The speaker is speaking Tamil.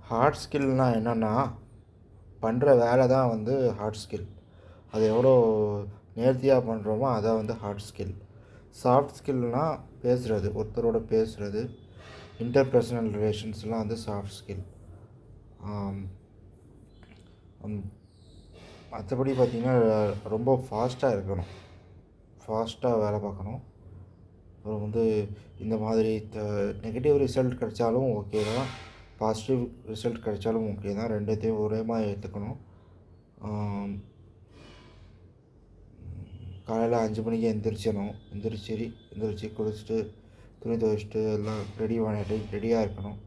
ஹார்ட் ஸ்கில்னால் என்னென்னா, பண்ணுற வேலை தான் வந்து ஹார்ட் ஸ்கில். அது எவ்வளோ நேர்த்தியாக பண்ணுறோமோ அதான் வந்து ஹார்ட் ஸ்கில். சாஃப்ட் ஸ்கில்னால் பேசுகிறது, ஒருத்தரோட பேசுகிறது, இன்டர்பர்சனல் ரிலேஷன்ஸ்லாம் வந்து சாஃப்ட் ஸ்கில். மற்றபடி பார்த்திங்கன்னா ரொம்ப ஃபாஸ்ட்டாக இருக்கணும், ஃபாஸ்ட்டாக வேலை பார்க்கணும். அப்புறம் வந்து இந்த மாதிரி நெகட்டிவ் ரிசல்ட் கிடைச்சாலும் ஓகே தான், பாசிட்டிவ் ரிசல்ட் கிடைச்சாலும் ஓகே தான். ரெண்டுத்தையும் ஒரே மாதிரி எடுத்துக்கணும். காலையில் 5 மணிக்கு எந்திரிச்சு குளிச்சுட்டு துணி துவைச்சிட்டு எல்லாம் ரெடியாக இருக்கணும்.